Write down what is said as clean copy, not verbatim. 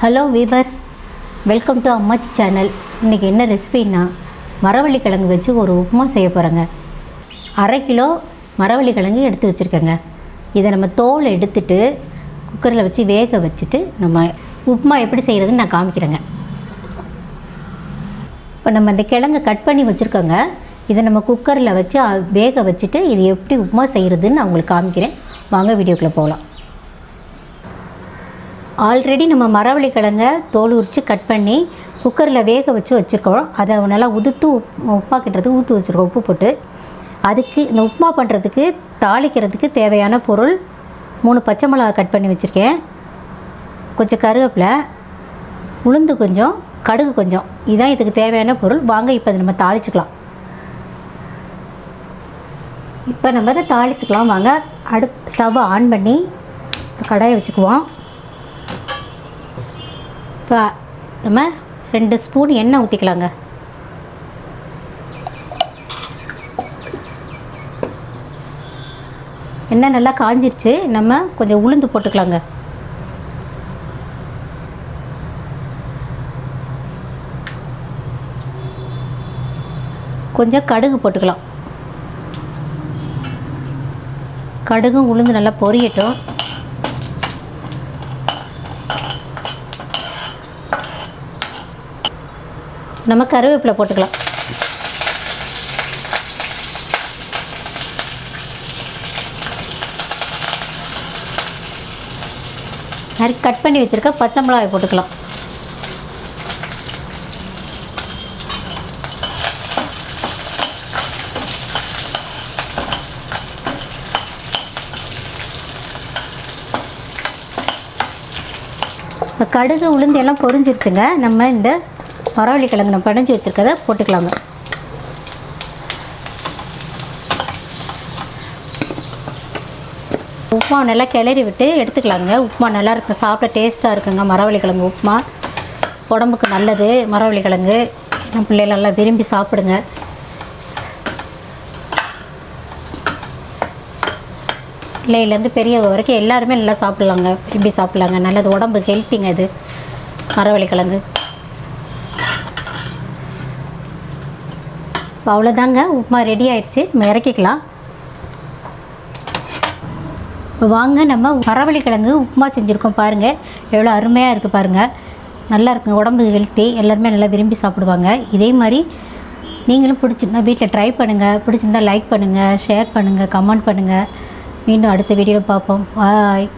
Hello viewers, welcome to அம்மாச்சி channel. இன்றைக்கி என்ன ரெசிபின்னா மரவள்ளி கிழங்கு வச்சு ஒரு உப்புமா செய்ய போகிறேங்க. 1/2 கிலோ மரவள்ளி கிழங்கு எடுத்து வச்சுருக்கேங்க. இதை நம்ம தோல் எடுத்துட்டு குக்கரில் வச்சு வேக வச்சுட்டு நம்ம உப்புமா எப்படி செய்கிறதுன்னு நான் காமிக்கிறேங்க. இப்போ நம்ம இந்த கிழங்கை கட் பண்ணி வச்சுருக்கோங்க. இதை நம்ம குக்கரில் வச்சு வேக வச்சுட்டு இது எப்படி உப்புமா செய்கிறதுன்னு நான் உங்களுக்கு காமிக்கிறேன். வாங்க வீடியோக்குள்ளே போகலாம். ஆல்ரெடி நம்ம மரவள்ளி கிழங்கை தோல் உரித்து கட் பண்ணி குக்கரில் வேக வச்சு வச்சுருக்கோம். அதை நல்லா உதுத்து உப்புமா கிட்டுறதுக்கு ஊற்றி வச்சுருக்கோம் உப்பு போட்டு. அதுக்கு இந்த உப்புமா பண்ணுறதுக்கு தாளிக்கிறதுக்கு தேவையான பொருள் 3 பச்சை மிளகா கட் பண்ணி வச்சுருக்கேன், கொஞ்சம் கருவேப்பிலை, உளுந்து கொஞ்சம், கடுகு கொஞ்சம். இதுதான் இதுக்கு தேவையான பொருள். வாங்க இப்போ அதை நம்ம தாளிச்சுக்கலாம். இப்போ நம்ம அதை தாளிச்சுக்கலாம். வாங்க ஸ்டவ்வை ஆன் பண்ணி கடாயை வச்சுக்குவோம். இப்போ நம்ம 2 ஸ்பூன் எண்ணெய் ஊற்றிக்கலாங்க. எண்ணெய் நல்லா காஞ்சிருச்சு. நம்ம கொஞ்சம் உளுந்து போட்டுக்கலாங்க. கொஞ்சம் கடுகு போட்டுக்கலாம். கடுகும் உளுந்து நல்லா பொரியட்டும். நம்ம கருவேப்பிலை போட்டுக்கலாம். கட் பண்ணி வச்சுருக்க பச்சை மிளகாய் போட்டுக்கலாம். கடுகு உளுந்து எல்லாம் பொரிஞ்சிருச்சுங்க. நம்ம இந்த மரவள்ளி கிழங்கு நம்ம பிணைஞ்சி வச்சுருக்கதை போட்டுக்கலாங்க. உப்புமா நல்லா கிளறி விட்டு எடுத்துக்கலாங்க. உப்புமா நல்லா இருக்கும், சாப்பிட டேஸ்ட்டாக இருக்குங்க. மரவள்ளி கிழங்கு உப்புமா உடம்புக்கு நல்லது. மரவள்ளி கிழங்கு நம்ம பிள்ளைகள் நல்லா விரும்பி சாப்பிடுங்க. பிள்ளையிலேருந்து பெரியவங்க வரைக்கும் எல்லாருமே நல்லா சாப்பிட்லாங்க, விரும்பி சாப்பிட்லாங்க. நல்லது, உடம்புக்கு ஹெல்த்திங்க இது மரவள்ளி கிழங்கு. அவ்வளோதாங்க, உப்புமா ரெடி ஆயிடுச்சு. நம்ம இறக்கிக்கலாம். இப்போ வாங்க நம்ம மரவள்ளி கிழங்கு உப்புமா செஞ்சுருக்கோம். பாருங்கள் எவ்வளோ அருமையாக இருக்குது பாருங்கள். நல்லா இருக்குங்க, உடம்புக்கு ஹெல்த்தி. எல்லாருமே நல்லா விரும்பி சாப்பிடுவாங்க. இதே மாதிரி நீங்களும் பிடிச்சிருந்தா வீட்டில் ட்ரை பண்ணுங்கள். பிடிச்சிருந்தா லைக் பண்ணுங்கள், ஷேர் பண்ணுங்கள், கமெண்ட் பண்ணுங்கள். மீண்டும் அடுத்த வீடியோவில் பார்ப்போம். பாய்.